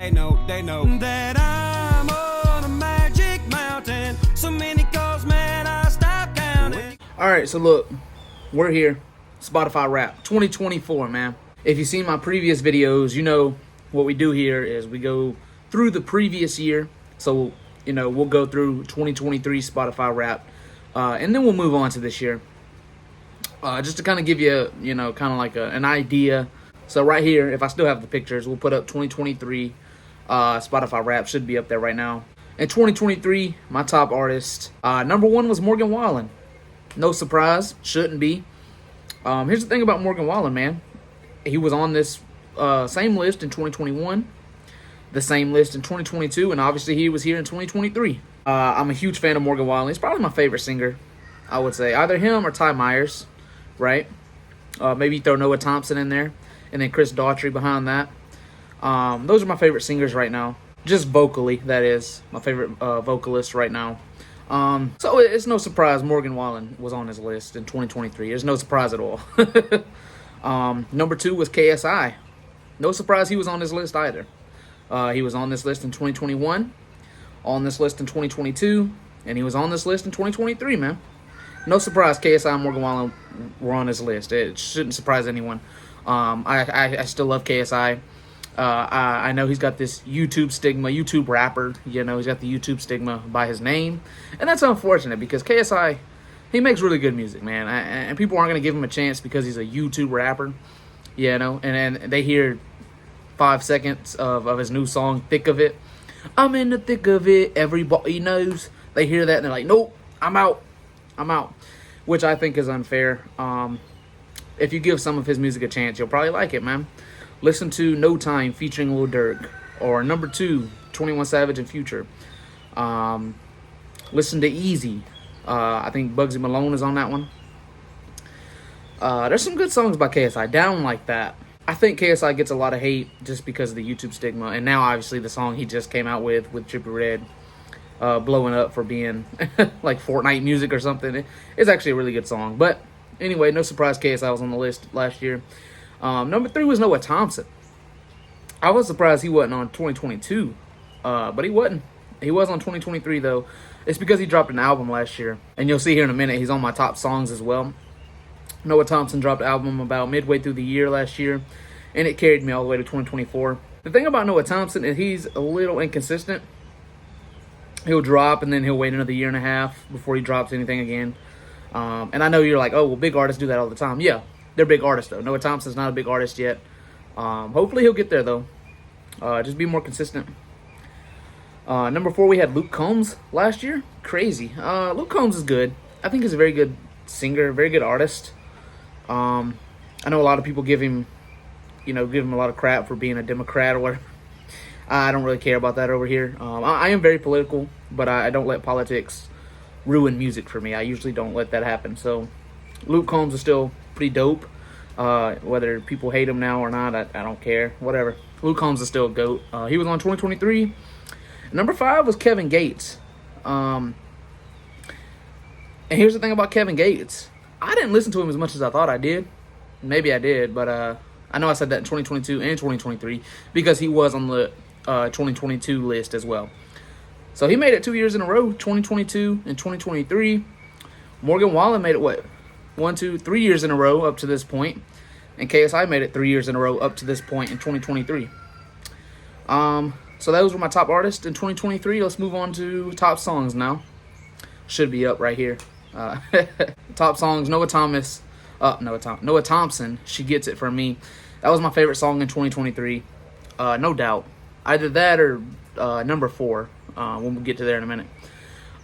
They know that I'm on a magic mountain. So many calls, man, I stop counting. All right, so look, we're here. Spotify Wrap 2024, man. If you've seen my previous videos, you know what we do here is we go through the previous year. So, you know, we'll go through 2023 Spotify Wrap, and then we'll move on to this year. Just to kind of give you, you know, kind of like an idea. So right here, if I still have the pictures, we'll put up 2023 Spotify Wrap. Should be up there right now. In 2023, my top artist, number one was Morgan Wallen. No surprise, shouldn't be. Here's the thing about Morgan Wallen, man. He was on this same list in 2021, the same list in 2022, and obviously he was here in 2023. I'm a huge fan of Morgan Wallen. He's probably my favorite singer, I would say. Either him or Ty Myers, right? Maybe throw Noah Thompson in there, and then Chris Daughtry behind that. Those are my favorite singers right now. Just vocally, that is. My favorite vocalist right now. So it's no surprise Morgan Wallen was on his list in 2023. There's no surprise at all. Number two was KSI. No surprise he was on this list either. He was on this list in 2021, on this list in 2022, and he was on this list in 2023, man. No surprise KSI and Morgan Wallen were on this list. It shouldn't surprise anyone. I still love KSI. I know he's got this YouTube stigma, YouTube rapper. You know, he's got the YouTube stigma by his name. And that's unfortunate because KSI, he makes really good music, man. And people aren't going to give him a chance because he's a YouTube rapper, you know. And then they hear 5 seconds of his new song, Thick of It. I'm in the thick of it, everybody knows. They hear that and they're like, nope, I'm out. Which I think is unfair. If you give some of his music a chance, you'll probably like it, man. Listen to No Time featuring Lil Durk, or number 2, 21 Savage and Future. Listen to Easy. I think Bugsy Malone is on that one. There's some good songs by KSI. Down Like That. I think KSI gets a lot of hate just because of the YouTube stigma, and now obviously the song he just came out with Trippie Redd, blowing up for being like Fortnite music or something. It's actually a really good song. But anyway, no surprise KSI was on the list last year. Number 3 was Noah Thompson. I was surprised he wasn't on 2022, but he wasn't. He was on 2023, though. It's because he dropped an album last year, and you'll see here in a minute he's on my top songs as well. Noah Thompson dropped an album about midway through the year last year, and it carried me all the way to 2024. The thing about Noah Thompson is he's a little inconsistent. He'll drop, and then he'll wait another year and a half before he drops anything again. And I know you're like, oh, well, big artists do that all the time. Yeah. They're big artists, though. Noah Thompson's not a big artist yet. Hopefully he'll get there, though. Just be more consistent. Number 4, we had Luke Combs last year. Crazy. Luke Combs is good. I think he's a very good singer, very good artist. I know a lot of people give him a lot of crap for being a Democrat or whatever. I don't really care about that over here. I am very political, but I don't let politics ruin music for me. I usually don't let that happen. So Luke Combs is still pretty dope. Whether people hate him now or not, I don't care. Whatever. Luke Combs is still a GOAT. He was on 2023. Number 5 was Kevin Gates. And here's the thing about Kevin Gates. I didn't listen to him as much as I thought I did. Maybe I did, but I know I said that in 2022 and 2023 because he was on the 2022 list as well. So he made it 2 years in a row, 2022 and 2023. Morgan Wallen made it, 3 years in a row up to this point. And KSI made it 3 years in a row up to this point in 2023. So those were my top artists in 2023. Let's move on to top songs now. Should be up right here. Top songs, Noah Thompson, She Gets It From Me. That was my favorite song in 2023. No doubt. Either that or number 4. When we get to there in a minute.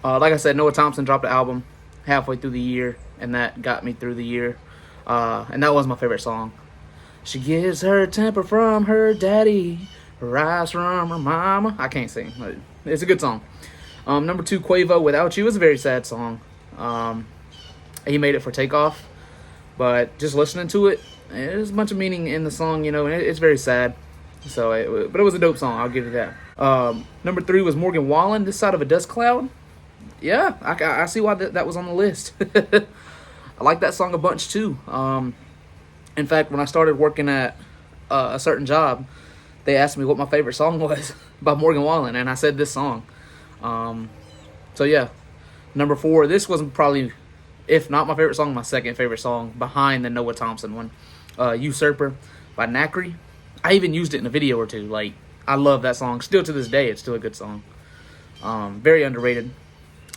Like I said, Noah Thompson dropped an album halfway through the year, and that got me through the year. And that was my favorite song. She gets her temper from her daddy, her eyes from her mama. I can't sing. It's a good song. Number 2, Quavo, Without You. Is a very sad song. He made it for Takeoff, but just listening to it, there's a bunch of meaning in the song, you know, and it's very sad. But it was a dope song, I'll give you that. Number 3 was Morgan Wallen, This Side of a Dust Cloud. Yeah, I see why that was on the list. I like that song a bunch too. In fact, when I started working at a certain job, they asked me what my favorite song was by Morgan Wallen, and I said this song. So yeah, number 4. This was probably, if not my favorite song, my second favorite song behind the Noah Thompson one. Usurper by Nacri. I even used it in a video or two. Like, I love that song. Still to this day, it's still a good song. Very underrated.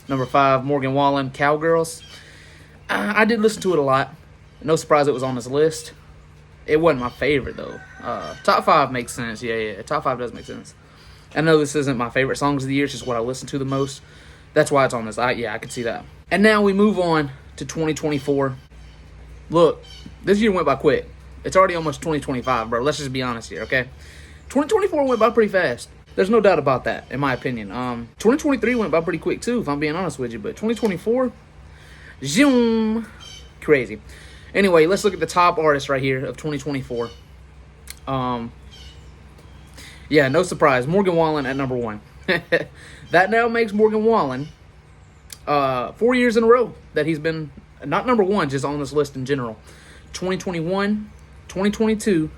Number 5, Morgan Wallen, Cowgirls. I did listen to it a lot. No surprise it was on this list. It wasn't my favorite, though. Top 5 makes sense. Yeah. Top 5 does make sense. I know this isn't my favorite songs of the year. It's just what I listen to the most. That's why it's on this. I could see that. And now we move on to 2024. Look, this year went by quick. It's already almost 2025, bro. Let's just be honest here, okay? 2024 went by pretty fast. There's no doubt about that, in my opinion. 2023 went by pretty quick, too, if I'm being honest with you. But 2024, zoom, crazy. Anyway, let's look at the top artists right here of 2024. Yeah, no surprise. Morgan Wallen at number 1. That now makes Morgan Wallen 4 years in a row that he's been, not number 1, just on this list in general. 2021, 2022,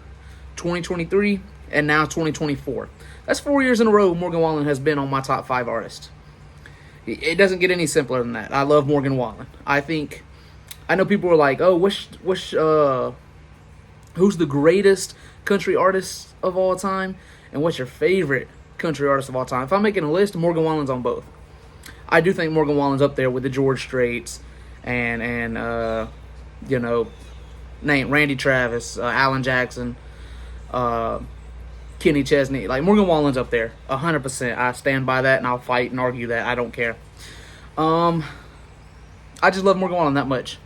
2023, and now 2024. That's 4 years in a row Morgan Wallen has been on my top 5 artists. It doesn't get any simpler than that. I love Morgan Wallen. I know people are like, oh, who's the greatest country artist of all time? And what's your favorite country artist of all time? If I'm making a list, Morgan Wallen's on both. I do think Morgan Wallen's up there with the George Straits and you know, name Randy Travis, Alan Jackson, Kenny Chesney. Like, Morgan Wallen's up there 100%. I stand by that, and I'll fight and argue that. I don't care. I just love Morgan Wallen that much.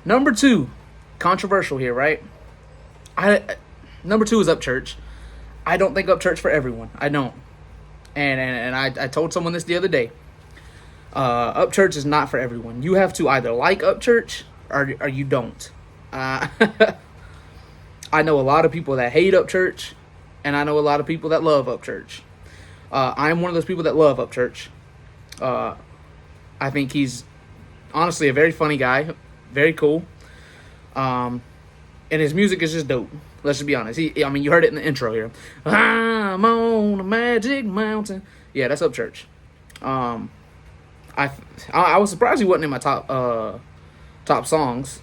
Number 2, controversial here, right? Number 2 is Upchurch. I don't think Upchurch for everyone. I don't. And I told someone this the other day. Upchurch is not for everyone. You have to either like Upchurch or you don't. I know a lot of people that hate Upchurch, and I know a lot of people that love Upchurch. I'm one of those people that love Upchurch. I think he's honestly a very funny guy, very cool. And his music is just dope. Let's just be honest. You heard it in the intro here. I'm on a magic mountain. Yeah, that's Upchurch. I was surprised he wasn't in my top songs.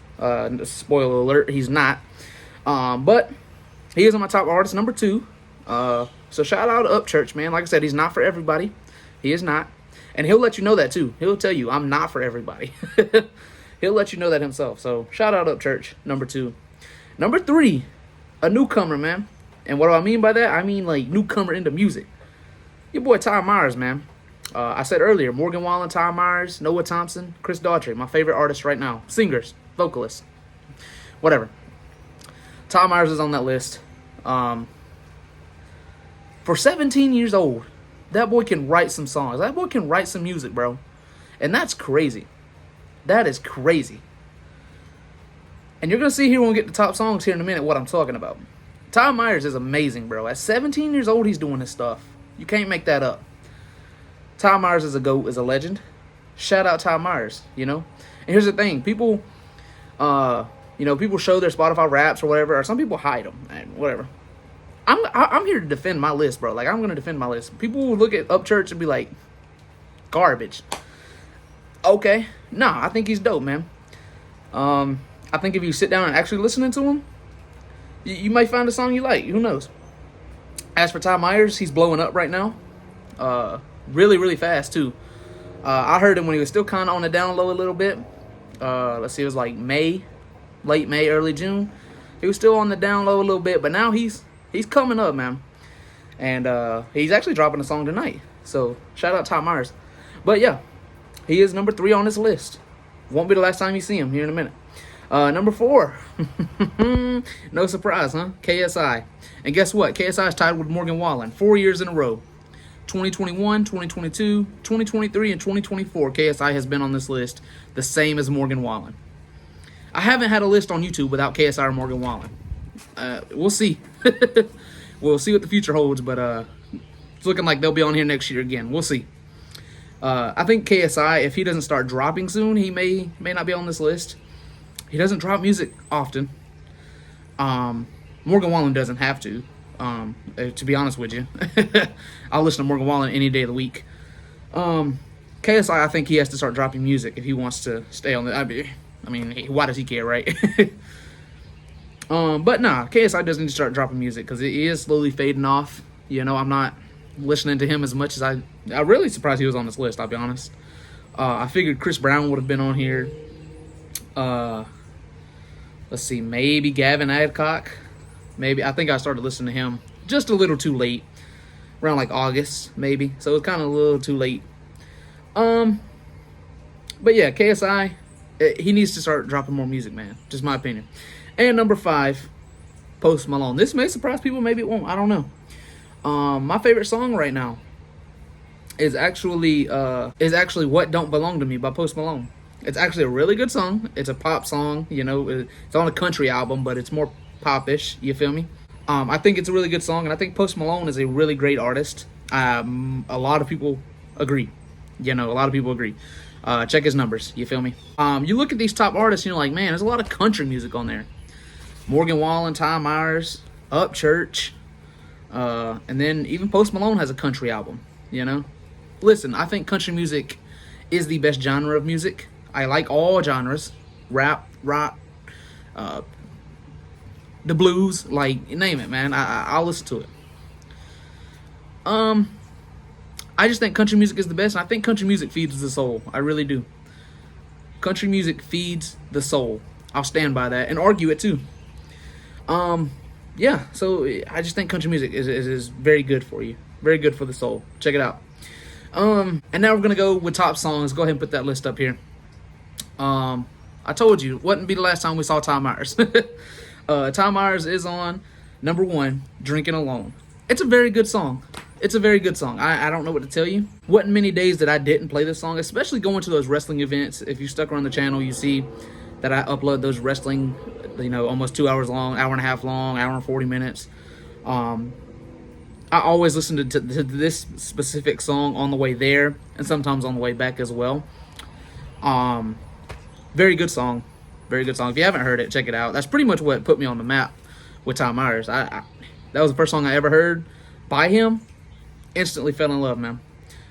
Spoiler alert, he's not. But he is on my top artist, number 2. So shout out to Upchurch, man. Like I said, he's not for everybody. He is not. And he'll let you know that too. He'll tell you, I'm not for everybody. He'll let you know that himself. So shout out Upchurch, number 2. Number 3, a newcomer, man. And what do I mean by that? I mean, like, newcomer into music. Your boy Ty Myers, man. I said earlier, Morgan Wallen, Ty Myers, Noah Thompson, Chris Daughtry, my favorite artists right now. Singers, vocalists, whatever. Ty Myers is on that list. For 17 years old, that boy can write some songs. That boy can write some music, bro. And that's crazy. That is crazy. And you're going to see here when we get to top songs here in a minute what I'm talking about. Ty Myers is amazing, bro. At 17 years old, he's doing this stuff. You can't make that up. Ty Myers is a GOAT, is a legend. Shout out Ty Myers, you know. And here's the thing. People, people show their Spotify raps or whatever, or some people hide them and whatever. I'm here to defend my list, bro. Like, I'm going to defend my list. People will look at Upchurch and be like, garbage. Okay. Nah, I think he's dope, man. I think if you sit down and actually listen to him, you might find a song you like. Who knows? As for Ty Myers, he's blowing up right now. Really, really fast, too. I heard him when he was still kind of on the down low a little bit. Let's see, it was like May, late May, early June. He was still on the down low a little bit, but now he's coming up, man. And he's actually dropping a song tonight. So, shout out Ty Myers. But, yeah, he is number 3 on this list. Won't be the last time you see him here in a minute. Number 4. No surprise, huh? KSI. And guess what? KSI is tied with Morgan Wallen 4 years in a row. 2021, 2022, 2023, and 2024. KSI has been on this list, the same as Morgan Wallen. I haven't had a list on YouTube without KSI or Morgan Wallen. We'll see. We'll see what the future holds, but it's looking like they'll be on here next year again. We'll see. I think KSI, if he doesn't start dropping soon, he may not be on this list. He doesn't drop music often. Morgan Wallen doesn't have to. To be honest with you, I'll listen to Morgan Wallen any day of the week. KSI, I think he has to start dropping music if he wants to stay on the. I mean, why does he care, right? But nah, KSI doesn't need to start dropping music because it is slowly fading off. You know, I'm not listening to him as much as I'm really surprised he was on this list, I'll be honest. I figured Chris Brown would have been on here. Let's see, maybe Gavin Adcock. Maybe. I think I started listening to him just a little too late. Around like August, maybe. So it's kind of a little too late. But yeah, KSI, he needs to start dropping more music, man. Just my opinion. And number 5, Post Malone. This may surprise people, maybe it won't. I don't know. My favorite song right now is actually What Don't Belong to Me by Post Malone. It's actually a really good song. It's a pop song, you know. It's on a country album, but it's more pop-ish, you feel me? I think it's a really good song, and I think Post Malone is a really great artist. A lot of people agree. You know, a lot of people agree. Check his numbers, you feel me? You look at these top artists, and you're like, man, there's a lot of country music on there. Morgan Wallen, Ty Myers, Upchurch, and then even Post Malone has a country album, you know? Listen, I think country music is the best genre of music. I like all genres. Rap, rock, the blues, like, name it, man. I'll listen to it. I just think country music is the best, and I think country music feeds the soul. I really do. Country music feeds the soul. I'll stand by that and argue it too. Yeah, so I just think country music is very good for you. Very good for the soul. Check it out. And now we're going to go with top songs. Go ahead and put that list up here. I told you, wouldn't be the last time we saw Ty Myers. Ty Myers is on number 1, Drinking Alone. It's a very good song. It's a very good song. I don't know what to tell you. Wasn't many days that I didn't play this song, especially going to those wrestling events. If you stuck around the channel, you see that I upload those wrestling, you know, almost 2 hours long, hour and a half long, hour and 40 minutes. I always listen to this specific song on the way there and sometimes on the way back as well. Very good song. Very good song. If you haven't heard it, check it out. That's pretty much what put me on the map with Ty Myers. That was the first song I ever heard by him. Instantly fell in love, man.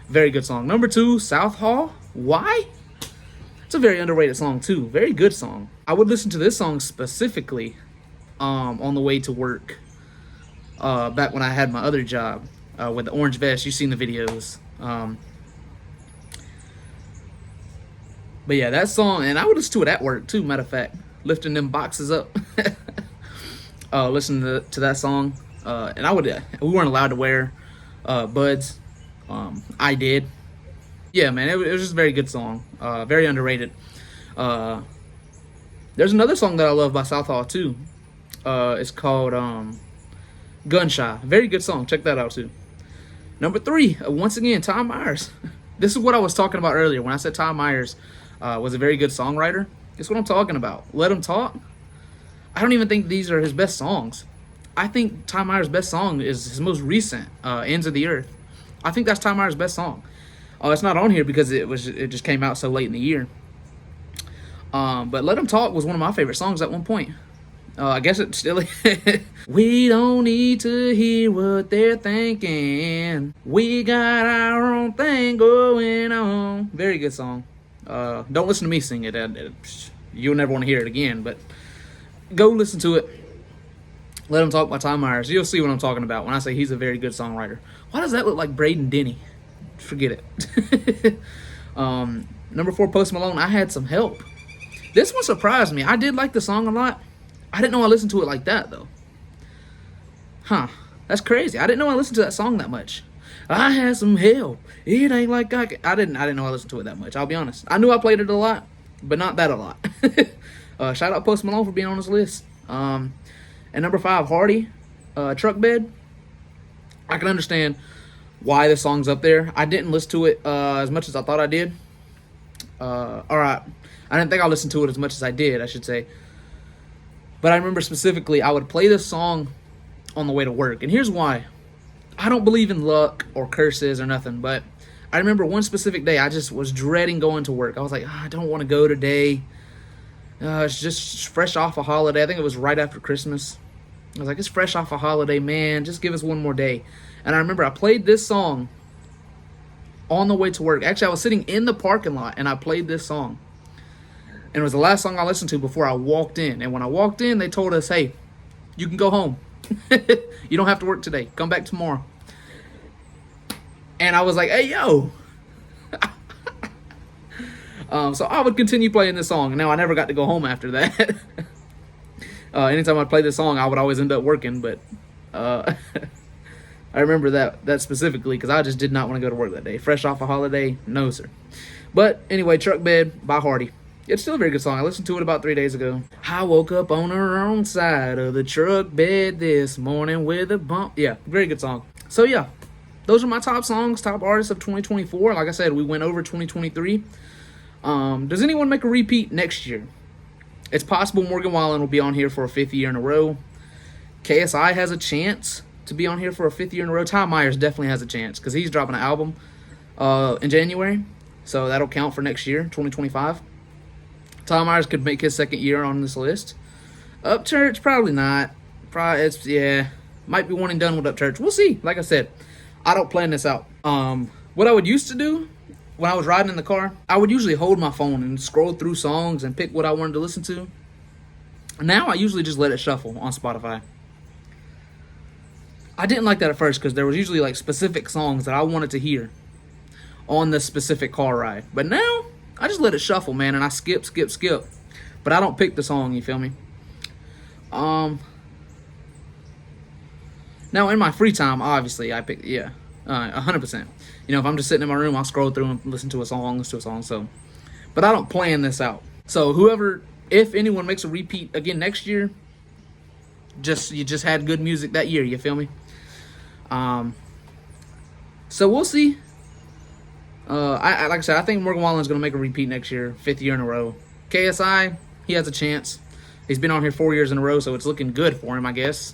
Very good song. Number 2, Southpaw. Why? It's a very underrated song too. Very good song. I would listen to this song specifically on the way to work. Back when I had my other job with the orange vest. You've seen the videos. But yeah, that song, and I would listen to it at work too, matter of fact. Lifting them boxes up. Listen to that song. And we weren't allowed to wear buds. I did. Yeah, man, it was just a very good song. Very underrated. There's another song that I love by Southpaw too. It's called Gun Shy. Very good song. Check that out too. Number 3, once again, Ty Myers. This is what I was talking about earlier when I said Ty Myers was a very good songwriter. That's what I'm talking about. Let Him Talk. I don't even think these are his best songs. I think Ty Myers' best song is his most recent, Ends of the Earth. I think that's Ty Myers' best song. It's not on here because it just came out so late in the year. But Let Him Talk was one of my favorite songs at one point. I guess it still is. We don't need to hear what they're thinking. We got our own thing going on. Very good song. Don't listen to me sing it. You'll never want to hear it again, but go listen to it. Let Him Talk by Ty Myers. You'll see what I'm talking about when I say he's a very good songwriter. Why does that look like Braden Denny? Forget it. Number 4, Post Malone, I Had Some Help. This one surprised me. I did like the song a lot. I didn't know I listened to it like that, though. Huh. That's crazy. I didn't know I listened to that song that much. I had some help. It ain't like I didn't know I listened to it that much. I'll be honest. I knew I played it a lot, but not that a lot. Shout out Post Malone for being on this list. And number 5, Hardy, Truck Bed. I can understand why the song's up there. I didn't listen to it as much as I thought I did. Alright. I didn't think I listened to it as much as I did, I should say. But I remember specifically, I would play this song on the way to work. And here's why. I don't believe in luck or curses or nothing, but I remember one specific day, I just was dreading going to work. I was like, I don't want to go today. It's just fresh off a holiday. I think it was right after Christmas. was like, it's fresh off a holiday, man. Just give us one more day. And I remember I played this song on the way to work. Actually, I was sitting in the parking lot, and I played this song. And it was the last song I listened to before I walked in. And when I walked in, they told us, hey, you can go home. You don't have to work today. Come back tomorrow. And I was like, hey, yo. So I would continue playing this song. Now, I never got to go home after that. Anytime I play this song, I would always end up working. But I remember that specifically because I just did not want to go to work that day. Fresh off a holiday, no, sir. But anyway, Truck Bed by Hardy. It's still a very good song. I listened to it about 3 days ago. I woke up on the wrong side of the truck bed this morning with a bump. Yeah, very good song. So yeah, those are my top songs, top artists of 2024. Like I said, we went over 2023. Does anyone make a repeat next year? It's possible Morgan Wallen will be on here for a 5th year in a row. KSI has a chance to be on here for a 5th year in a row. Tom Myers definitely has a chance because he's dropping an album in January. So that'll count for next year, 2025. Tom Myers could make his 2nd year on this list. Upchurch, probably not. Might be one and done with Upchurch. We'll see. Like I said, I don't plan this out. What I would used to do when I was riding in the car, I would usually hold my phone and scroll through songs and pick what I wanted to listen to. Now I usually just let it shuffle on Spotify. I didn't like that at first because there was usually like specific songs that I wanted to hear on the specific car ride. But now I just let it shuffle, man, and I skip. But I don't pick the song, you feel me? Now in my free time, obviously, I pick, 100%. You know, if I'm just sitting in my room, I'll scroll through and listen to a song, so. But I don't plan this out. So if anyone makes a repeat again next year, you just had good music that year, you feel me? So we'll see. Like I said, I think Morgan Wallen's going to make a repeat next year, 5th year in a row. KSI, he has a chance. He's been on here 4 years in a row, so it's looking good for him, I guess.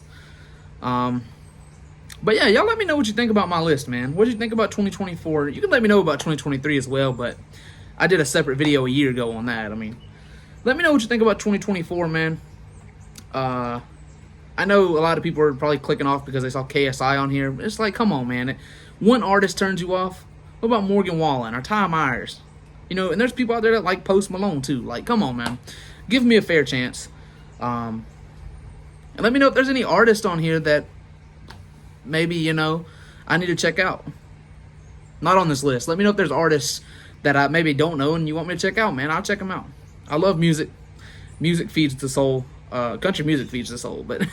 But yeah, y'all let me know what you think about my list, man. What did you think about 2024? You can let me know about 2023 as well, but I did a separate video a year ago on that. I mean, let me know what you think about 2024, man. I know a lot of people are probably clicking off because they saw KSI on here. It's like, come on, man. One artist turns you off. What about Morgan Wallen or Ty Myers? You know, and there's people out there that like Post Malone too. Like, come on, man. Give me a fair chance. And let me know if there's any artists on here that maybe, you know, I need to check out. Not on this list. Let me know if there's artists that I maybe don't know and you want me to check out, man. I'll check them out. I love music. Music feeds the soul. Country music feeds the soul. But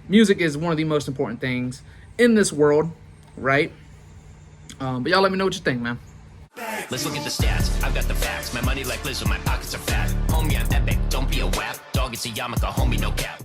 music is one of the most important things in this world, right? But y'all let me know what you think, man. Let's look at the stats. I've got the facts. My money like Lizzo, my pockets are fat. Homie, I'm epic. Don't be a wap. Dog, it's a yarmulke. Homie, no cap.